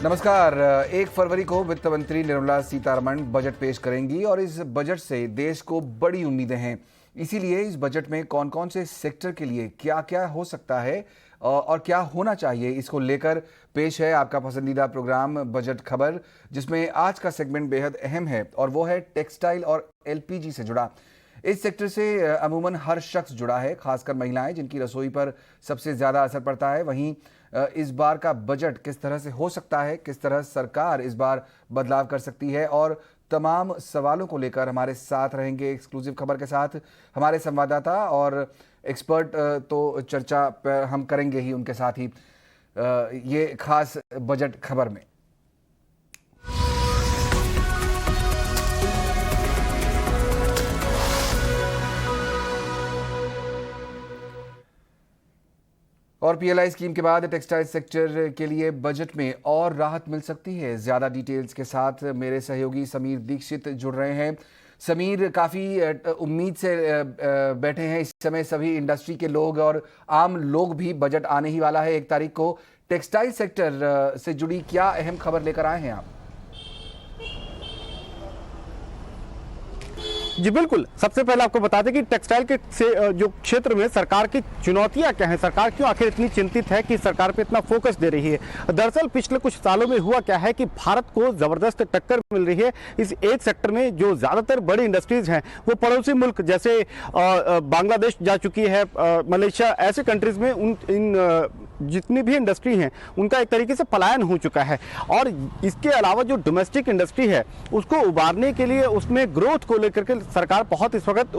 नमस्कार। 1 फरवरी को वित्त मंत्री निर्मला सीतारमण बजट पेश करेंगी और इस बजट से देश को बड़ी उम्मीदें हैं। इसीलिए इस बजट में कौन कौन से सेक्टर के लिए क्या क्या हो सकता है और क्या होना चाहिए, इसको लेकर पेश है आपका पसंदीदा प्रोग्राम बजट खबर, जिसमें आज का सेगमेंट बेहद अहम है और वो है टेक्सटाइल और एलपीजी से जुड़ा। इस सेक्टर से अमूमन हर शख्स जुड़ा है, खासकर महिलाएं जिनकी रसोई पर सबसे ज़्यादा असर पड़ता है। वहीं इस बार का बजट किस तरह से हो सकता है, किस तरह सरकार इस बार बदलाव कर सकती है, और तमाम सवालों को लेकर हमारे साथ रहेंगे एक्सक्लूसिव खबर के साथ हमारे संवाददाता और एक्सपर्ट। तो चर्चा हम करेंगे ही उनके साथ ही ये खास बजट खबर में। और पीएलआई स्कीम के बाद टेक्सटाइल सेक्टर के लिए बजट में और राहत मिल सकती है। ज्यादा डिटेल्स के साथ मेरे सहयोगी समीर दीक्षित जुड़ रहे हैं। समीर, काफी उम्मीद से बैठे हैं इस समय सभी इंडस्ट्री के लोग और आम लोग भी। बजट आने ही वाला है 1 तारीख को। टेक्सटाइल सेक्टर से जुड़ी क्या अहम खबर लेकर आए हैं आप? जी बिल्कुल। सबसे पहले आपको बता दें कि टेक्सटाइल के से जो क्षेत्र में सरकार की चुनौतियां क्या हैं, सरकार क्यों आखिर इतनी चिंतित है कि सरकार पे इतना फोकस दे रही है। दरअसल पिछले कुछ सालों में हुआ क्या है कि भारत को जबरदस्त टक्कर मिल रही है इस एक सेक्टर में। जो ज्यादातर बड़ी इंडस्ट्रीज हैं वो पड़ोसी मुल्क जैसे बांग्लादेश जा चुकी है, मलेशिया, ऐसे कंट्रीज में इन जितनी भी इंडस्ट्री हैं उनका एक तरीके से पलायन हो चुका है। और इसके अलावा जो डोमेस्टिक इंडस्ट्री है उसको उबारने के लिए, उसमें ग्रोथ को लेकर के सरकार बहुत इस वक्त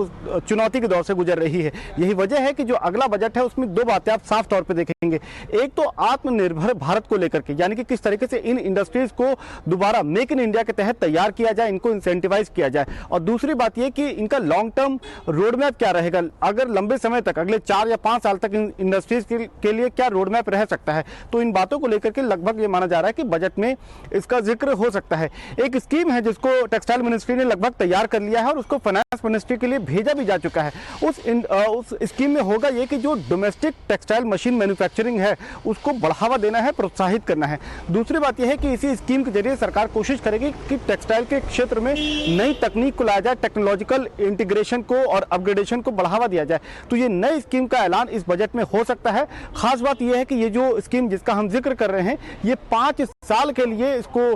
चुनौती के दौर से गुजर रही है। यही वजह है कि जो अगला बजट है उसमें 2 बातें आप साफ तौर पे देखेंगे। एक तो आत्मनिर्भर भारत को लेकर के, यानी कि किस तरीके से इन इंडस्ट्रीज को दोबारा मेक इन इंडिया के तहत तैयार किया जाए, इनको इंसेंटिवाइज किया जाए। और दूसरी बात यह कि इनका लॉन्ग टर्म रोड मैप क्या रहेगा, अगर लंबे समय तक, अगले 4 या 5 साल तक इन इंडस्ट्रीज के लिए क्या रोड मैप रह सकता है। तो इन बातों को लेकर के लगभग ये माना जा रहा है कि बजट में इसका जिक्र हो सकता है। एक स्कीम है जिसको टेक्सटाइल मिनिस्ट्री ने लगभग तैयार कर लिया है और उसको फाइनेंस मिनिस्ट्री के लिए भेजा भी जा चुका है। उस स्कीम में होगा ये कि जो डोमेस्टिक टेक्सटाइल मशीन मैन्युफैक्चरिंग है उसको बढ़ावा देना है, प्रोत्साहित करना है। दूसरी बात यह है कि इसी स्कीम के जरिए सरकार कोशिश करेगी कि टेक्सटाइल के क्षेत्र में नई तकनीक को लाया जाए, टेक्नोलॉजिकल इंटीग्रेशन को और अपग्रेडेशन को बढ़ावा दिया जाए। तो ये नई स्कीम का ऐलान इस बजट में हो सकता है। खास बात यह है कि ये जो स्कीम जिसका हम जिक्र कर रहे हैं ये 5 साल के लिए इसको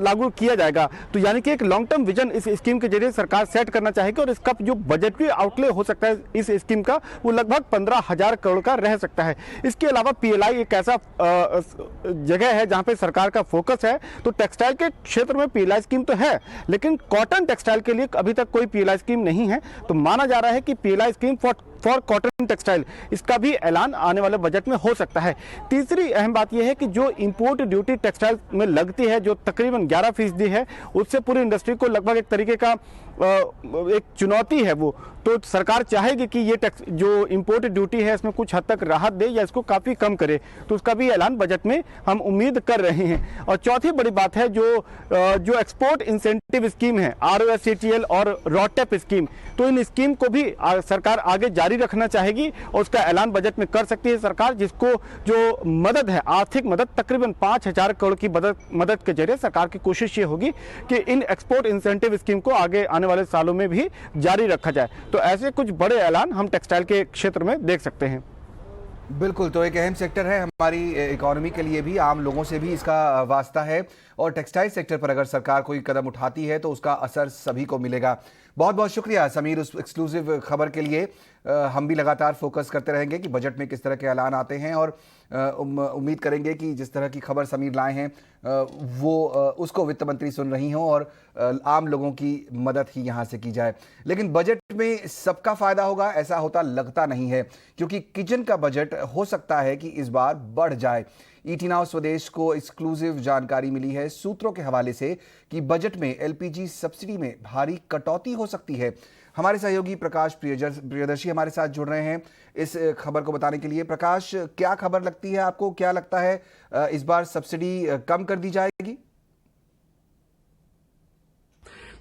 लागू किया जाएगा। तो यानी कि एक लॉन्ग टर्म विजन इस स्कीम के जरिए सरकार सेट करना चाहेगी और इसका जो बजटरी आउटले हो सकता है इस स्कीम का वो लगभग 15,000 करोड़ का रह सकता है। इसके अलावा पीएलआई एक ऐसा जगह है जहां पे सरकार का फोकस है। तो टेक्सटाइल के क्षेत्र में पीएलआई स्कीम तो है, लेकिन कॉटन टेक्सटाइल के लिए अभी तक कोई पीएलआई स्कीम नहीं है। तो माना जा रहा है कि PLI scheme for cotton textile, इसका भी ऐलान आने वाले बजट में हो सकता है। तीसरी अहम बात यह है कि जो इंपोर्ट ड्यूटी टेक्सटाइल में लगती है, जो तकरीबन 11% है, उससे पूरी इंडस्ट्री को लगभग एक तरीके का एक चुनौती है वो। तो सरकार चाहेगी कि ये जो इंपोर्ट ड्यूटी है इसमें कुछ हद तक राहत दे या इसको काफी कम करे। तो उसका भी ऐलान बजट में हम उम्मीद कर रहे हैं। और चौथी बड़ी बात है जो एक्सपोर्ट इंसेंटिव स्कीम है, ROSCTL और RODTEP स्कीम, तो इन स्कीम को भी सरकार आगे जारी रखना चाहेगी और उसका ऐलान बजट में कर सकती है सरकार, जिसको जो मदद है, आर्थिक मदद, तकरीबन 5,000 करोड़ की मदद के जरिए सरकार की कोशिश ये होगी कि इन एक्सपोर्ट इंसेंटिव स्कीम को आगे आने वाले सालों में भी जारी रखा जाए। तो ऐसे कुछ बड़े ऐलान हम टेक्सटाइल के क्षेत्र में देख सकते हैं। बिल्कुल, तो एक अहम सेक्टर है हमारी इकोनॉमी के लिए भी, आम लोगों से भी इसका वास्ता है। और टेक्सटाइल सेक्टर पर अगर सरकार कोई कदम उठाती है तो उसका असर सभी को मिलेगा। बहुत बहुत शुक्रिया समीर उस एक्सक्लूसिव खबर के लिए। हम भी लगातार फोकस करते रहेंगे कि बजट में किस तरह के ऐलान आते हैं और उम्मीद करेंगे कि जिस तरह की खबर समीर लाए हैं वो उसको वित्त मंत्री सुन रही हों और आम लोगों की मदद ही यहाँ से की जाए। लेकिन बजट में सबका फायदा होगा ऐसा होता लगता नहीं है, क्योंकि किचन का बजट हो सकता है कि इस बार बढ़ जाए। ईटी नाउ स्वदेश को एक्सक्लूसिव जानकारी मिली है सूत्रों के हवाले से कि बजट में एलपीजी सब्सिडी में भारी कटौती हो सकती है। हमारे सहयोगी प्रकाश प्रियदर्शी हमारे साथ जुड़ रहे हैं इस खबर को बताने के लिए। प्रकाश, क्या खबर लगती है आपको, क्या लगता है इस बार सब्सिडी कम कर दी जाएगी?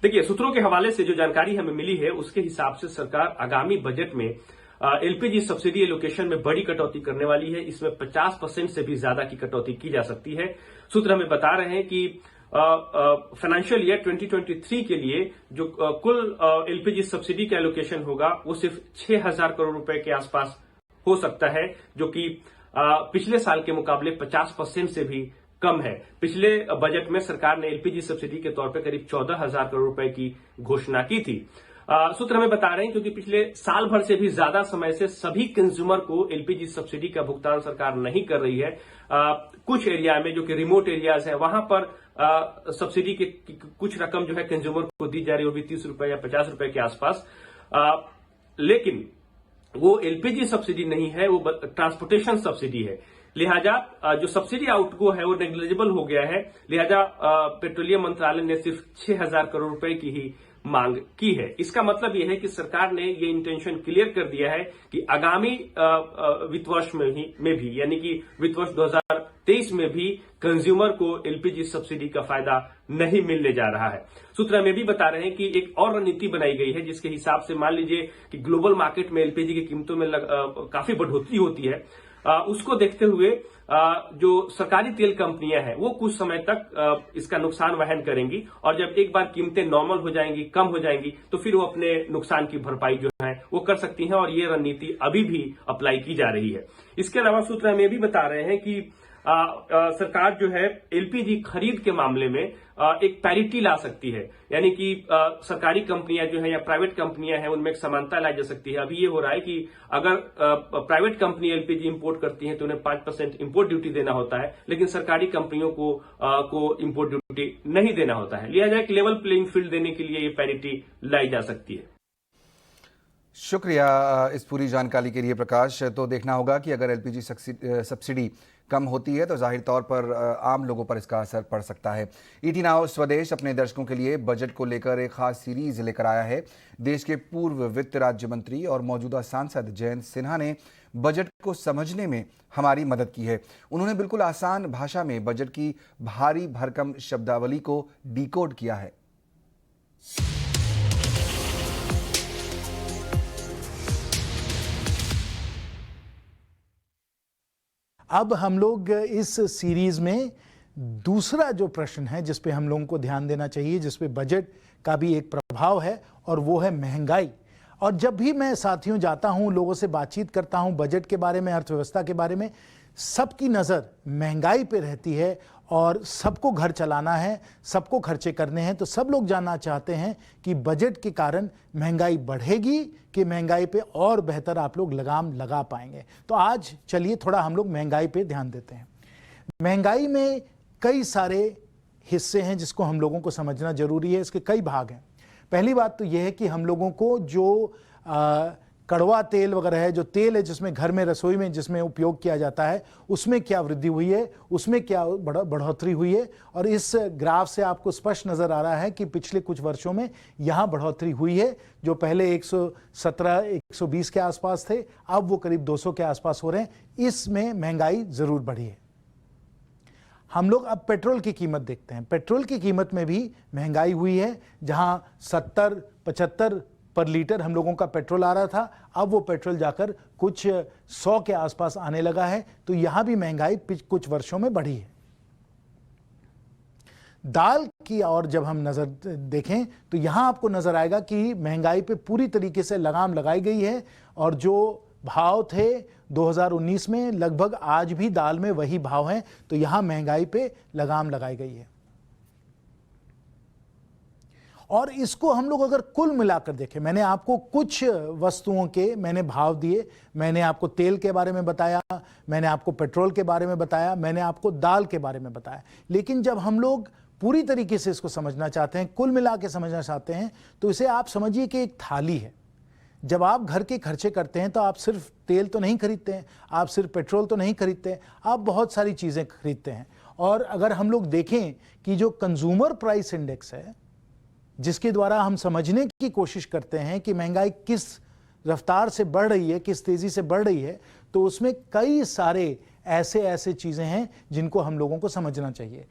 देखिए, सूत्रों के हवाले से जो जानकारी हमें मिली है उसके हिसाब से सरकार आगामी बजट में एलपीजी सब्सिडी एलोकेशन में बड़ी कटौती करने वाली है। इसमें 50% से भी ज्यादा की कटौती की जा सकती है। सूत्र हमें बता रहे हैं कि फाइनेंशियल ईयर 2023 के लिए जो कुल एलपीजी सब्सिडी का एलोकेशन होगा वो सिर्फ 6,000 करोड़ रुपए के आसपास हो सकता है, जो कि पिछले साल के मुकाबले 50% से भी कम है। पिछले बजट में सरकार ने एलपीजी सब्सिडी के तौर पर करीब 14,000 करोड़ रुपए की घोषणा की थी। सूत्र हमें बता रहे हैं क्योंकि पिछले साल भर से भी ज्यादा समय से सभी कंज्यूमर को एलपीजी सब्सिडी का भुगतान सरकार नहीं कर रही है। कुछ एरिया में जो कि रिमोट एरियाज है वहां पर सब्सिडी की कुछ रकम जो है कंज्यूमर को दी जा रही है, वो भी 30 रुपए या 50 रुपए के आसपास। लेकिन वो एलपीजी सब्सिडी नहीं है, वो ट्रांसपोर्टेशन सब्सिडी है। लिहाजा जो सब्सिडी आउटगो है वो नेग्लिजिबल हो गया है। लिहाजा पेट्रोलियम मंत्रालय ने सिर्फ 6,000 करोड़ रुपए की ही मांग की है। इसका मतलब यह है कि सरकार ने ये इंटेंशन क्लियर कर दिया है कि आगामी वित्त वर्ष में भी यानी कि वित्त वर्ष 2023 में भी कंज्यूमर को एलपीजी सब्सिडी का फायदा नहीं मिलने जा रहा है। सूत्र हमें भी बता रहे हैं कि एक और रणनीति बनाई गई है जिसके हिसाब से मान लीजिए कि ग्लोबल मार्केट में एलपीजी की कीमतों में काफी बढ़ोतरी होती है। उसको देखते हुए जो सरकारी तेल कंपनियां हैं वो कुछ समय तक इसका नुकसान वहन करेंगी और जब एक बार कीमतें नॉर्मल हो जाएंगी, कम हो जाएंगी, तो फिर वो अपने नुकसान की भरपाई जो है वो कर सकती हैं और ये रणनीति अभी भी अप्लाई की जा रही है। इसके अलावा सूत्र हमें भी बता रहे हैं कि सरकार जो है एलपीजी खरीद के मामले में एक पैरिटी ला सकती है, यानी कि सरकारी कंपनियां जो है या प्राइवेट कंपनियां हैं उनमें एक समानता लाई जा सकती है। अभी ये हो रहा है कि अगर प्राइवेट कंपनी एलपीजी इंपोर्ट करती है तो उन्हें 5% इंपोर्ट ड्यूटी देना होता है, लेकिन सरकारी कंपनियों को इंपोर्ट ड्यूटी नहीं देना होता है। लिहाजा एक लेवल प्लेइंग फील्ड देने के लिए ये पैरिटी लाई जा सकती है। शुक्रिया इस पूरी जानकारी के लिए प्रकाश। तो देखना होगा कि अगर एलपीजी सब्सिडी कम होती है तो जाहिर तौर पर आम लोगों पर इसका असर पड़ सकता है। ईटी नाउ स्वदेश अपने दर्शकों के लिए बजट को लेकर एक खास सीरीज लेकर आया है। देश के पूर्व वित्त राज्य मंत्री और मौजूदा सांसद जयंत सिन्हा ने बजट को समझने में हमारी मदद की है। उन्होंने बिल्कुल आसान भाषा में बजट की भारी भरकम शब्दावली को डिकोड किया है। अब हम लोग इस सीरीज में दूसरा जो प्रश्न है जिस पे हम लोगों को ध्यान देना चाहिए, जिस पे बजट का भी एक प्रभाव है, और वो है महंगाई। और जब भी मैं साथियों जाता हूं, लोगों से बातचीत करता हूं बजट के बारे में, अर्थव्यवस्था के बारे में, सबकी नज़र महंगाई पे रहती है और सबको घर चलाना है, सबको खर्चे करने हैं। तो सब लोग जानना चाहते हैं कि बजट के कारण महंगाई बढ़ेगी कि महंगाई पे और बेहतर आप लोग लगाम लगा पाएंगे। तो आज चलिए थोड़ा हम लोग महंगाई पे ध्यान देते हैं। महंगाई में कई सारे हिस्से हैं जिसको हम लोगों को समझना जरूरी है। इसके कई भाग हैं। पहली बात तो यह है कि हम लोगों को जो कड़वा तेल वगैरह है, जो तेल है जिसमें घर में रसोई में जिसमें उपयोग किया जाता है, उसमें क्या वृद्धि हुई है, उसमें क्या बढ़ोतरी हुई है। और इस ग्राफ से आपको स्पष्ट नजर आ रहा है कि पिछले कुछ वर्षों में यहाँ बढ़ोतरी हुई है। जो पहले 117-120 के आसपास थे, अब वो करीब 200 के आसपास हो रहे हैं। इसमें महंगाई जरूर बढ़ी है। हम लोग अब पेट्रोल की कीमत देखते हैं। पेट्रोल की कीमत में भी महंगाई हुई है। जहां 70-75 पर लीटर हम लोगों का पेट्रोल आ रहा था, अब वो पेट्रोल जाकर कुछ 100 के आसपास आने लगा है। तो यहां भी महंगाई कुछ वर्षों में बढ़ी है। दाल की ओर जब हम नजर देखें तो यहां आपको नजर आएगा कि महंगाई पे पूरी तरीके से लगाम लगाई गई है। और जो भाव थे 2019 में, लगभग आज भी दाल में वही भाव हैं। तो यहां महंगाई पे लगाम लगाई गई है। और इसको हम लोग अगर कुल मिलाकर देखें, मैंने आपको कुछ वस्तुओं के मैंने भाव दिए। मैंने आपको तेल के बारे में बताया, मैंने आपको पेट्रोल के बारे में बताया, मैंने आपको दाल के बारे में बताया। लेकिन जब हम लोग पूरी तरीके से इसको समझना चाहते हैं, कुल मिला के समझना चाहते हैं, तो इसे आप समझिए कि एक थाली है। जब आप घर के खर्चे करते हैं तो आप सिर्फ तेल तो नहीं खरीदते हैं, आप सिर्फ पेट्रोल तो नहीं खरीदते हैं, आप बहुत सारी चीज़ें खरीदते हैं। और अगर हम लोग देखें कि जो कंज्यूमर प्राइस इंडेक्स है, जिसके द्वारा हम समझने की कोशिश करते हैं कि महंगाई किस रफ्तार से बढ़ रही है, किस तेज़ी से बढ़ रही है, तो उसमें कई सारे ऐसे चीज़ें हैं जिनको हम लोगों को समझना चाहिए।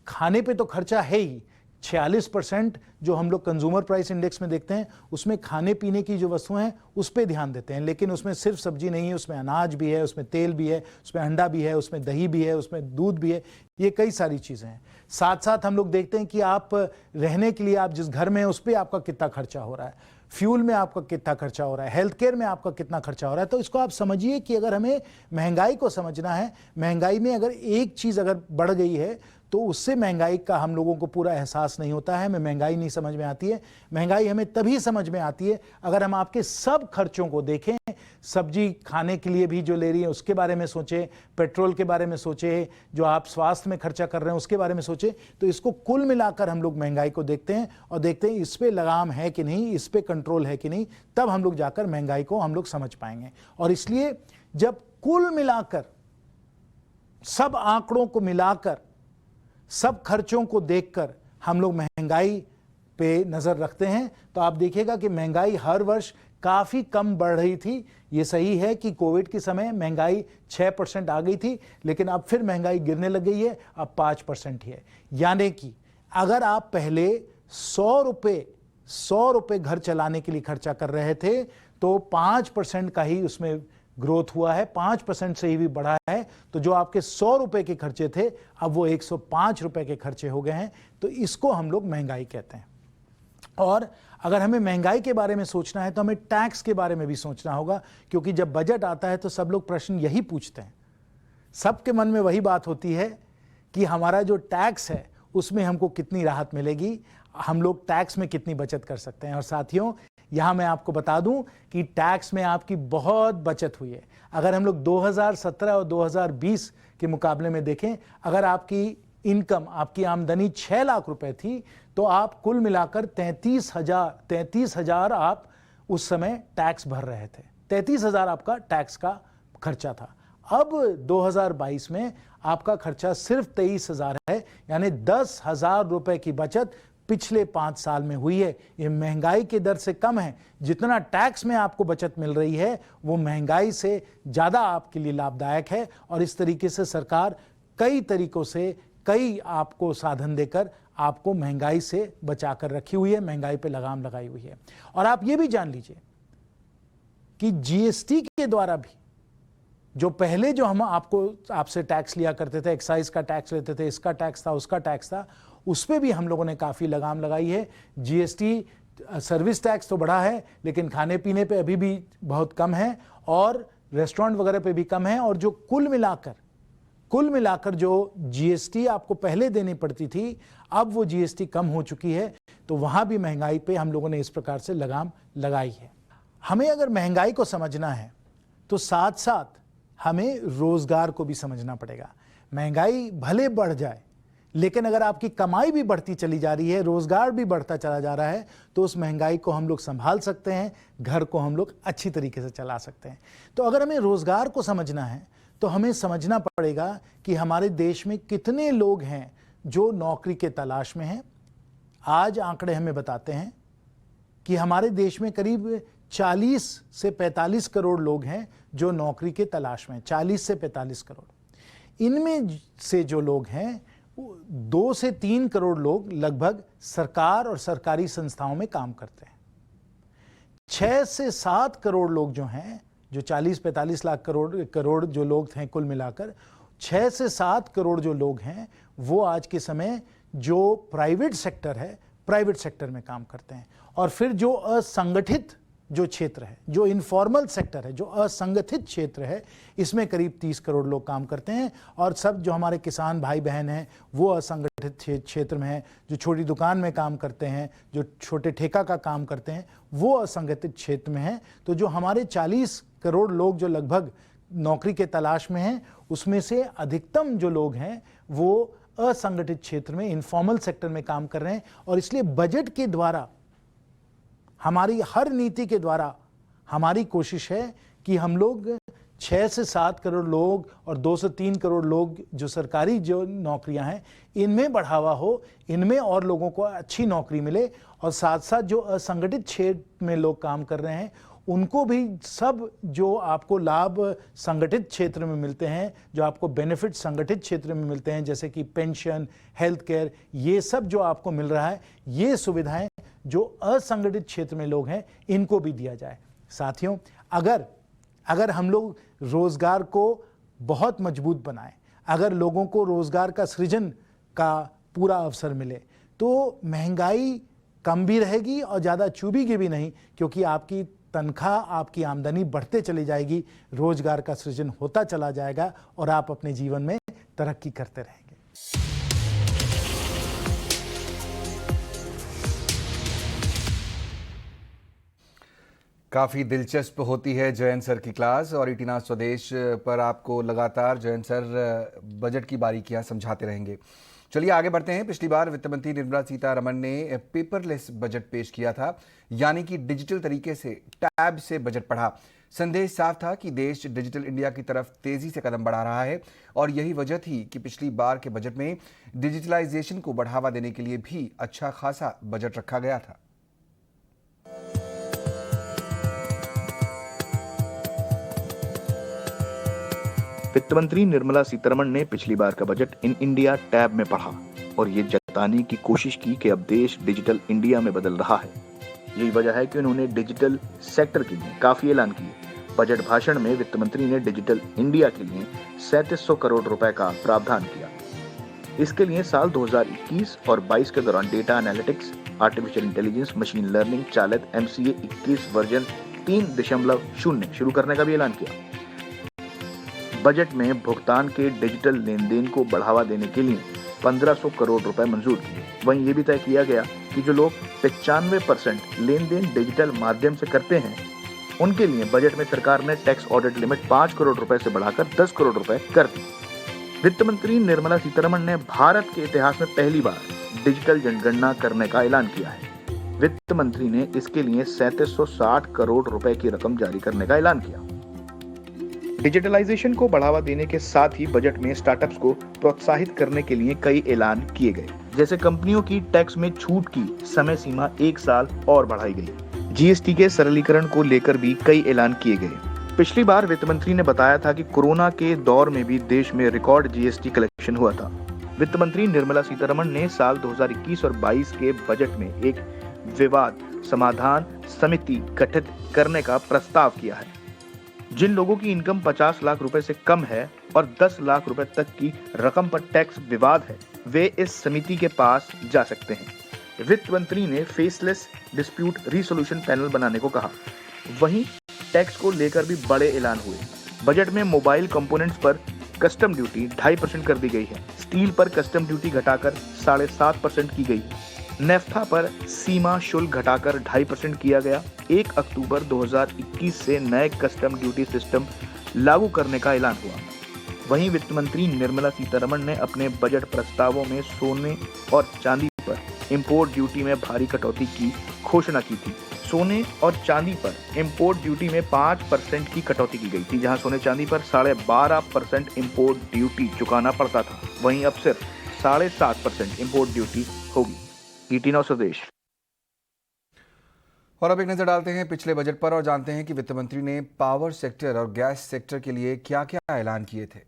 खाने पे तो खर्चा है ही, 46% जो हम लोग कंज्यूमर प्राइस इंडेक्स में देखते हैं उसमें खाने पीने की जो वस्तुएं हैं उस पर ध्यान देते हैं, लेकिन उसमें सिर्फ सब्जी नहीं है, उसमें अनाज भी है, उसमें तेल भी है, उसमें अंडा भी है, उसमें दही भी है, उसमें दूध भी है, ये कई सारी चीज़ें हैं। साथ साथ हम लोग देखते हैं कि आप रहने के लिए आप जिस घर में हैं उस पर आपका कितना खर्चा हो रहा है, फ्यूल में आपका कितना खर्चा हो रहा है, हेल्थ केयर में आपका कितना खर्चा हो रहा है। तो इसको आप समझिए कि अगर हमें महंगाई को समझना है, महंगाई में अगर एक चीज़ अगर बढ़ गई है तो उससे महंगाई का हम लोगों को पूरा एहसास नहीं होता है, हमें महंगाई नहीं समझ में आती है। महंगाई हमें तभी समझ में आती है अगर हम आपके सब खर्चों को देखें, सब्जी खाने के लिए भी जो ले रही है उसके बारे में सोचें, पेट्रोल के बारे में सोचें, जो आप स्वास्थ्य में खर्चा कर रहे हैं उसके बारे में सोचें। तो इसको कुल मिलाकर हम लोग महंगाई को देखते हैं और देखते हैं इस पे लगाम है कि नहीं, इस पे कंट्रोल है कि नहीं, तब हम लोग जाकर महंगाई को हम लोग समझ पाएंगे। और इसलिए जब कुल मिलाकर सब आंकड़ों को मिलाकर सब खर्चों को देखकर हम लोग महंगाई पे नजर रखते हैं तो आप देखिएगा कि महंगाई हर वर्ष काफी कम बढ़ रही थी। ये सही है कि कोविड के समय महंगाई 6% आ गई थी, लेकिन अब फिर महंगाई गिरने लग गई है, अब 5% ही है। यानी कि अगर आप पहले 100 रुपए घर चलाने के लिए खर्चा कर रहे थे तो 5% का ही उसमें ग्रोथ हुआ है, 5% से ही भी बढ़ा है। तो जो आपके 100 रुपए के खर्चे थे अब वो 105 रुपए के खर्चे हो गए हैं। तो इसको हम लोग महंगाई कहते हैं। और अगर हमें महंगाई के बारे में सोचना है तो हमें टैक्स के बारे में भी सोचना होगा, क्योंकि जब बजट आता है तो सब लोग प्रश्न यही पूछते हैं, सबके मन में वही बात होती है कि हमारा जो टैक्स है उसमें हमको कितनी राहत मिलेगी, हम लोग टैक्स में कितनी बचत कर सकते हैं। और साथियों, यहां मैं आपको बता दूं कि टैक्स में आपकी बहुत बचत हुई है। अगर हम लोग 2017 और 2020 के मुकाबले में देखें, अगर आपकी इनकम, आपकी आमदनी 6 लाख रुपए थी तो आप कुल मिलाकर 33,000 आप उस समय टैक्स भर रहे थे। 33,000 आपका टैक्स का खर्चा था। अब 2022 में आपका खर्चा सिर्फ 23,000 है, यानी 10,000 रुपए की बचत पिछले 5 साल में हुई है। ये महंगाई के दर से कम है। जितना टैक्स में आपको बचत मिल रही है वो महंगाई से ज्यादा आपके लिए लाभदायक है। और इस तरीके से सरकार कई तरीकों से, कई आपको साधन देकर आपको महंगाई से बचा कर रखी हुई है, महंगाई पे लगाम लगाई हुई है। और आप ये भी जान लीजिए कि जीएसटी के द्वारा भी, जो पहले जो हम आपसे टैक्स लिया करते थे, एक्साइज का टैक्स लेते थे, इसका टैक्स था, उसका टैक्स था, उस पर भी हम लोगों ने काफी लगाम लगाई है। जीएसटी, सर्विस टैक्स तो बढ़ा है, लेकिन खाने पीने पे अभी भी बहुत कम है और रेस्टोरेंट वगैरह पे भी कम है। और जो कुल मिलाकर जो जीएसटी आपको पहले देनी पड़ती थी, अब वो जीएसटी कम हो चुकी है। तो वहां भी महंगाई पे हम लोगों ने इस प्रकार से लगाम लगाई है। हमें अगर महंगाई को समझना है तो साथ साथ हमें रोजगार को भी समझना पड़ेगा। महंगाई भले बढ़ जाए, लेकिन अगर आपकी कमाई भी बढ़ती चली जा रही है, रोजगार भी बढ़ता चला जा रहा है, तो उस महंगाई को हम लोग संभाल सकते हैं, घर को हम लोग अच्छी तरीके से चला सकते हैं। तो अगर हमें रोजगार को समझना है तो हमें समझना पड़ेगा कि हमारे देश में कितने लोग हैं जो नौकरी के तलाश में हैं। आज आंकड़े हमें बताते हैं कि हमारे देश में करीब 40 से 45 करोड़ लोग हैं जो नौकरी के तलाश में हैं। 40 से 45 करोड़। इनमें से जो लोग हैं 2 से 3 करोड़ लोग लगभग सरकार और सरकारी संस्थाओं में काम करते हैं। 6 से 7 करोड़ लोग जो हैं, जो 40-45 लाख करोड़ जो लोग हैं कुल मिलाकर, 6 से 7 करोड़ जो लोग हैं वो आज के समय जो प्राइवेट सेक्टर है, प्राइवेट सेक्टर में काम करते हैं। और फिर जो असंगठित जो क्षेत्र है, जो इनफॉर्मल सेक्टर है, जो असंगठित क्षेत्र है, इसमें करीब 30 करोड़ लोग काम करते हैं। और सब जो हमारे किसान भाई बहन हैं वो असंगठित क्षेत्र में हैं। जो छोटी दुकान में काम करते हैं, जो छोटे ठेका का काम करते हैं, वो असंगठित क्षेत्र में हैं। तो जो हमारे 40 करोड़ लोग जो लगभग नौकरी के तलाश में हैं, उसमें से अधिकतम जो लोग हैं वो असंगठित क्षेत्र में, इनफॉर्मल सेक्टर में काम कर रहे हैं। और इसलिए बजट के द्वारा, हमारी हर नीति के द्वारा हमारी कोशिश है कि हम लोग 6 से 7 करोड़ लोग और 2 से 3 करोड़ लोग जो सरकारी जो नौकरियां हैं इनमें बढ़ावा हो, इनमें और लोगों को अच्छी नौकरी मिले। और साथ साथ जो असंगठित क्षेत्र में लोग काम कर रहे हैं उनको भी सब जो आपको लाभ संगठित क्षेत्र में मिलते हैं, जो आपको बेनिफिट संगठित क्षेत्र में मिलते हैं, जैसे कि पेंशन, हेल्थ केयर, ये सब जो आपको मिल रहा है, ये सुविधाएं जो असंगठित क्षेत्र में लोग हैं इनको भी दिया जाए। साथियों, अगर हम लोग रोजगार को बहुत मजबूत बनाएं, अगर लोगों को रोजगार का सृजन का पूरा अवसर मिले, तो महंगाई कम भी रहेगी और ज़्यादा चुभेगी भी नहीं, क्योंकि आपकी तनख्वाह, आपकी आमदनी बढ़ते चली जाएगी, रोजगार का सृजन होता चला जाएगा और आप अपने जीवन में तरक्की करते रहेंगे। काफ़ी दिलचस्प होती है जयंत सर की क्लास, और ईटीना स्वदेश पर आपको लगातार जयंत सर बजट की बारीकियां समझाते रहेंगे। चलिए आगे बढ़ते हैं। पिछली बार वित्त मंत्री निर्मला सीतारमण ने पेपरलेस बजट पेश किया था, यानी कि डिजिटल तरीके से टैब से बजट पढ़ा। संदेश साफ था कि देश डिजिटल इंडिया की तरफ तेजी से कदम बढ़ा रहा है, और यही वजह थी कि पिछली बार के बजट में डिजिटलाइजेशन को बढ़ावा देने के लिए भी अच्छा खासा बजट रखा गया था। वित्त मंत्री निर्मला सीतारमण ने पिछली बार का बजट इन इंडिया टैब में पढ़ा और ये जताने की कोशिश की कि अब देश डिजिटल इंडिया में बदल रहा है। यही वजह है कि उन्होंने डिजिटल सेक्टर के लिए काफी ऐलान किए। बजट भाषण में वित्त मंत्री ने डिजिटल इंडिया के लिए 3700 करोड़ रुपए का प्रावधान किया। इसके लिए साल 2021 और 22 के दौरान data analytics, artificial intelligence, machine learning चालित MCA 21 वर्जन 3.0 शुरू करने का भी ऐलान किया। बजट में भुगतान के डिजिटल लेन देन को बढ़ावा देने के लिए 1500 करोड़ रुपए मंजूर किए। वहीं ये भी तय किया गया कि जो लोग 95% लेन देन डिजिटल माध्यम से करते हैं, उनके लिए बजट में सरकार ने टैक्स ऑडिट लिमिट 5 करोड़ रुपए से बढ़ाकर 10 करोड़ रुपए कर दी। वित्त मंत्री निर्मला सीतारमण ने भारत के इतिहास में पहली बार डिजिटल जनगणना करने का ऐलान किया है। वित्त मंत्री ने इसके लिए 3760 करोड़ रुपए की रकम जारी करने का ऐलान किया। डिजिटलाइजेशन को बढ़ावा देने के साथ ही बजट में स्टार्टअप्स को प्रोत्साहित करने के लिए कई ऐलान किए गए, जैसे कंपनियों की टैक्स में छूट की समय सीमा 1 साल और बढ़ाई गई। जीएसटी के सरलीकरण को लेकर भी कई ऐलान किए गए। पिछली बार वित्त मंत्री ने बताया था कि कोरोना के दौर में भी देश में रिकॉर्ड जीएसटी कलेक्शन हुआ था। वित्त मंत्री निर्मला सीतारमण ने साल 2021 और 22 के बजट में एक विवाद समाधान समिति गठित करने का प्रस्ताव किया है। जिन लोगों की इनकम 50 लाख रुपए से कम है और 10 लाख रुपए तक की रकम पर टैक्स विवाद है, वे इस समिति के पास जा सकते हैं। वित्त मंत्री ने फेसलेस डिस्प्यूट रिसोल्यूशन पैनल बनाने को कहा। वहीं टैक्स को लेकर भी बड़े ऐलान हुए। बजट में मोबाइल कंपोनेंट्स पर कस्टम ड्यूटी 2.5% कर दी गई है। स्टील पर कस्टम ड्यूटी घटाकर 7.5% की गई है। नेफ्था पर सीमा शुल्क घटाकर 2.5% किया गया। 1 अक्टूबर 2021 से नए कस्टम ड्यूटी सिस्टम लागू करने का ऐलान हुआ। वहीं वित्त मंत्री निर्मला सीतारमण ने अपने बजट प्रस्तावों में सोने और चांदी पर इंपोर्ट ड्यूटी में भारी कटौती की घोषणा की थी। सोने और चांदी पर इंपोर्ट ड्यूटी में 5% की कटौती की गई थी, जहां सोने चांदी पर 12.5% इंपोर्ट ड्यूटी चुकाना पड़ता था। वहीं अब सिर्फ 7.5% इंपोर्ट ड्यूटी होगी। ईटीना स्वदेश। और अब एक नजर डालते हैं पिछले बजट पर और जानते हैं कि वित्त मंत्री ने पावर सेक्टर और गैस सेक्टर के लिए क्या क्या ऐलान किए थे।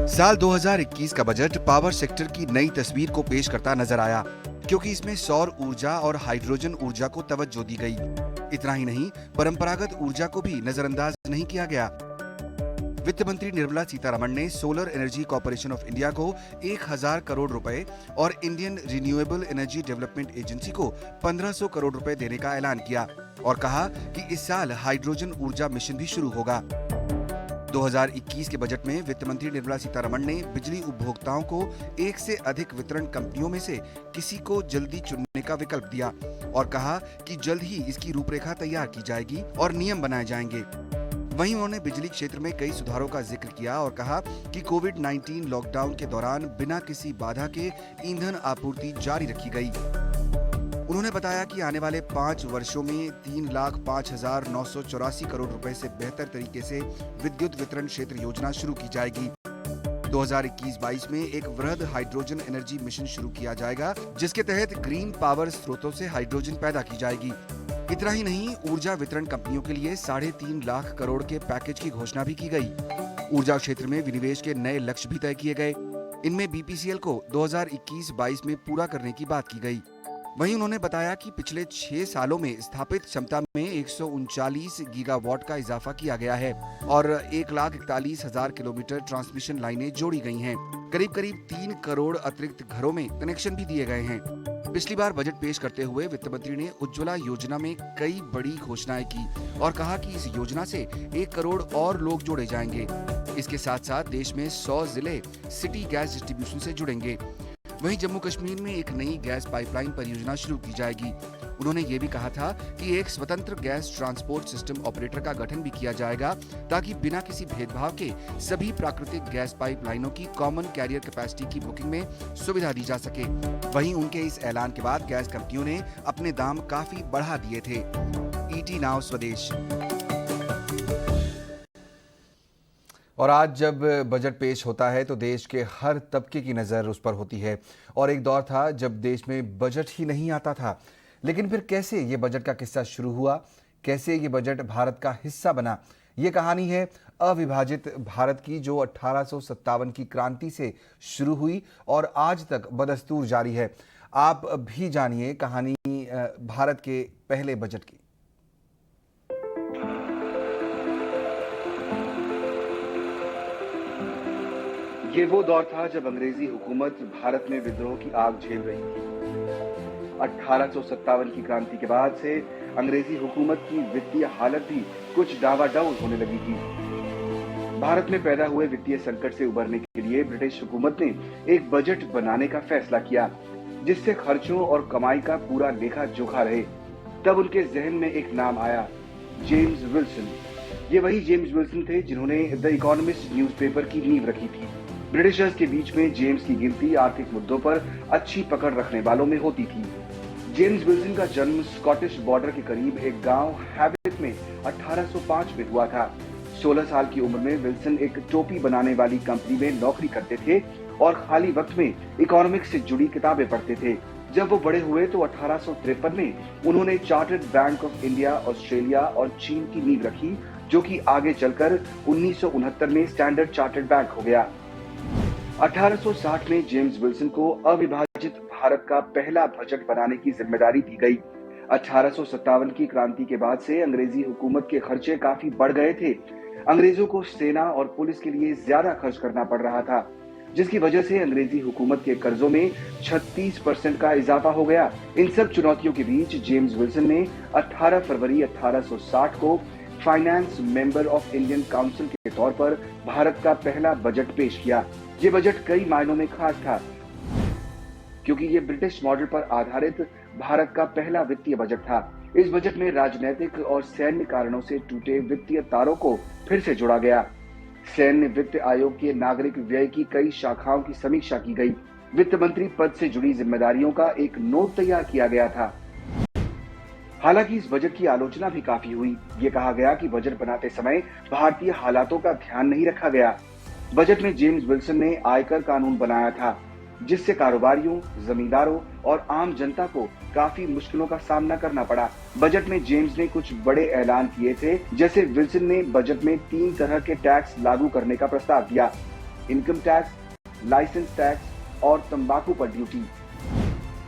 साल 2021 का बजट पावर सेक्टर की नई तस्वीर को पेश करता नजर आया, क्योंकि इसमें सौर ऊर्जा और हाइड्रोजन ऊर्जा को तवज्जो दी गई। इतना ही नहीं, परंपरागत ऊर्जा को भी नजरअंदाज नहीं किया गया। वित्त मंत्री निर्मला सीतारमण ने solar energy corporation of India को 1000 करोड़ रुपए और Indian renewable energy development agency को 1500 करोड़ रुपए देने का ऐलान किया और कहा कि इस साल हाइड्रोजन ऊर्जा मिशन भी शुरू होगा। 2021 के बजट में वित्त मंत्री निर्मला सीतारमण ने बिजली उपभोक्ताओं को एक से अधिक वितरण कंपनियों में से किसी को जल्दी चुनने का विकल्प दिया और कहा कि जल्द ही इसकी रूपरेखा तैयार की जाएगी और नियम बनाए जाएंगे। वहीं उन्होंने बिजली क्षेत्र में कई सुधारों का जिक्र किया और कहा कि कोविड-19 लॉकडाउन के दौरान बिना किसी बाधा के ईंधन आपूर्ति जारी रखी गई। उन्होंने बताया कि आने वाले 5 वर्षों में 3,05,984 करोड़ रुपए से बेहतर तरीके से विद्युत वितरण क्षेत्र योजना शुरू की जाएगी। 2021-22 में एक वृहद हाइड्रोजन एनर्जी मिशन शुरू किया जाएगा, जिसके तहत ग्रीन पावर स्रोतों से हाइड्रोजन पैदा की जाएगी। इतना ही नहीं, ऊर्जा वितरण कंपनियों के लिए 3.5 लाख करोड़ के पैकेज की घोषणा भी की गई। ऊर्जा क्षेत्र में विनिवेश के नए लक्ष्य भी तय किए गए। इनमें बीपीसीएल को 2021-22 में पूरा करने की बात की गई। वहीं उन्होंने बताया कि पिछले 6 सालों में स्थापित क्षमता में 139 गीगावाट का इजाफा किया गया है और 1,41,000 किलोमीटर ट्रांसमिशन लाइनें जोड़ी गई हैं। करीब 3 करोड़ अतिरिक्त घरों में कनेक्शन भी दिए गए हैं। पिछली बार बजट पेश करते हुए वित्त मंत्री ने उज्ज्वला योजना में कई बड़ी घोषणाएं की और कहा कि इस योजना से 1 करोड़ और लोग जोड़े जाएंगे। इसके साथ साथ देश में 100 जिले सिटी गैस डिस्ट्रीब्यूशन से जुड़ेंगे। वहीं जम्मू कश्मीर में एक नई गैस पाइपलाइन परियोजना शुरू की जाएगी। उन्होंने ये भी कहा था कि एक स्वतंत्र गैस ट्रांसपोर्ट सिस्टम ऑपरेटर का गठन भी किया जाएगा, ताकि बिना किसी भेदभाव के सभी प्राकृतिक गैस पाइपलाइनों की कॉमन कैरियर कैपेसिटी की बुकिंग में सुविधा दी जा सके। वहीं उनके इस ऐलान के बाद गैस कंपनियों ने अपने दाम काफी बढ़ा दिए थे। ईटी नाउ स्वदेश। और आज जब बजट पेश होता है तो देश के हर तबके की नज़र उस पर होती है। और एक दौर था जब देश में बजट ही नहीं आता था, लेकिन फिर कैसे ये बजट का किस्सा शुरू हुआ, कैसे ये बजट भारत का हिस्सा बना, ये कहानी है अविभाजित भारत की, जो 1857 की क्रांति से शुरू हुई और आज तक बदस्तूर जारी है। आप भी जानिए कहानी भारत के पहले बजट की। ये वो दौर था जब अंग्रेजी हुकूमत भारत में विद्रोह की आग झेल रही थी। 1857 की क्रांति के बाद से अंग्रेजी हुकूमत की वित्तीय हालत भी कुछ डावाडौल होने लगी थी। भारत में पैदा हुए वित्तीय संकट से उबरने के लिए ब्रिटिश हुकूमत ने एक बजट बनाने का फैसला किया, जिससे खर्चों और कमाई का पूरा लेखा जोखा रहे। तब उनके जहन में एक नाम आया, जेम्स विल्सन। ये वही जेम्स विल्सन थे जिन्होंने द इकोनॉमिस्ट न्यूज़पेपर की नींव रखी थी। ब्रिटिशर्स के बीच में जेम्स की गिनती आर्थिक मुद्दों पर अच्छी पकड़ रखने वालों में होती थी। जेम्स विल्सन का जन्म स्कॉटिश बॉर्डर के करीब एक गांव हैविट में 1805 में हुआ था। 16 साल की उम्र में विल्सन एक टोपी बनाने वाली कंपनी में नौकरी करते थे और खाली वक्त में इकोनॉमिक्स से जुड़ी किताबें पढ़ते थे। जब वो बड़े हुए तो 1853 में उन्होंने chartered bank of India, Australia और चीन की नींव रखी, जो कि आगे चलकर 1969 में स्टैंडर्ड चार्टर्ड बैंक हो गया। 1860 में जेम्स विल्सन को अविभाजित भारत का पहला बजट बनाने की जिम्मेदारी दी गई। 1857 की क्रांति के बाद से अंग्रेजी हुकूमत के खर्चे काफी बढ़ गए थे। अंग्रेजों को सेना और पुलिस के लिए ज्यादा खर्च करना पड़ रहा था, जिसकी वजह से अंग्रेजी हुकूमत के कर्जों में 36% का इजाफा हो गया। इन सब चुनौतियों के बीच जेम्स विल्सन ने 18 फरवरी 1860 को finance member of Indian council के तौर पर भारत का पहला बजट पेश किया। ये बजट कई मायनों में खास था, क्योंकि ये ब्रिटिश मॉडल पर आधारित भारत का पहला वित्तीय बजट था। इस बजट में राजनीतिक और सैन्य कारणों से टूटे वित्तीय तारों को फिर से जोड़ा गया। सैन्य वित्त आयोग के नागरिक व्यय की कई शाखाओं की समीक्षा की गई। वित्त मंत्री पद से जुड़ी जिम्मेदारियों का एक नोट तैयार किया गया था। हालांकि इस बजट की आलोचना भी काफी हुई। ये कहा गया कि बजट बनाते समय भारतीय हालातों का ध्यान नहीं रखा गया। बजट में जेम्स विल्सन ने आयकर कानून बनाया था, जिससे कारोबारियों, जमींदारों और आम जनता को काफी मुश्किलों का सामना करना पड़ा। बजट में जेम्स ने कुछ बड़े ऐलान किए थे, जैसे विल्सन ने बजट में 3 तरह के टैक्स लागू करने का प्रस्ताव दिया: इनकम टैक्स, लाइसेंस टैक्स और तंबाकू पर ड्यूटी।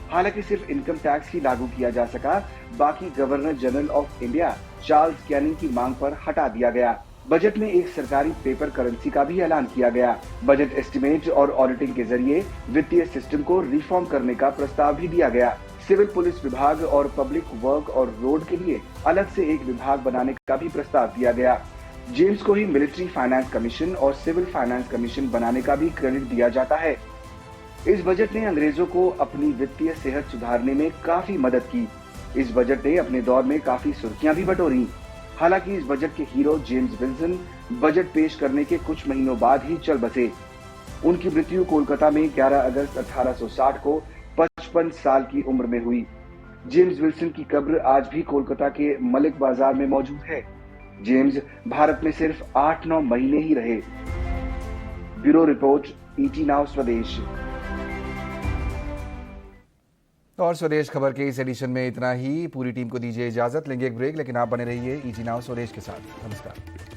हालांकि सिर्फ इनकम टैक्स ही लागू किया जा सका, बाकी governor general of India Charles Canning की मांग पर हटा दिया गया। बजट में एक सरकारी पेपर करेंसी का भी ऐलान किया गया। बजट एस्टिमेट और ऑडिटिंग के जरिए वित्तीय सिस्टम को रिफॉर्म करने का प्रस्ताव भी दिया गया। सिविल पुलिस विभाग और पब्लिक वर्क और रोड के लिए अलग से एक विभाग बनाने का भी प्रस्ताव दिया गया। जेम्स को ही मिलिट्री फाइनेंस कमीशन और सिविल फाइनेंस कमीशन बनाने का भी क्रेडिट दिया जाता है। इस बजट ने अंग्रेजों को अपनी वित्तीय सेहत सुधारने में काफी मदद की। इस बजट ने अपने दौर में काफी सुर्खियां भी बटोरी। हालांकि इस बजट के हीरो जेम्स विल्सन बजट पेश करने के कुछ महीनों बाद ही चल बसे। उनकी मृत्यु कोलकाता में 11 अगस्त 1860 को 55 साल की उम्र में हुई। जेम्स विल्सन की कब्र आज भी कोलकाता के मलिक बाजार में मौजूद है। जेम्स भारत में सिर्फ 8-9 महीने ही रहे। ब्यूरो रिपोर्ट, ईटी नाउ स्वदेश। और स्वदेश खबर के इस एडिशन में इतना ही। पूरी टीम को दीजिए इजाजत, लेंगे एक ब्रेक, लेकिन आप बने रहिए ईटी नाउ स्वदेश के साथ। नमस्कार।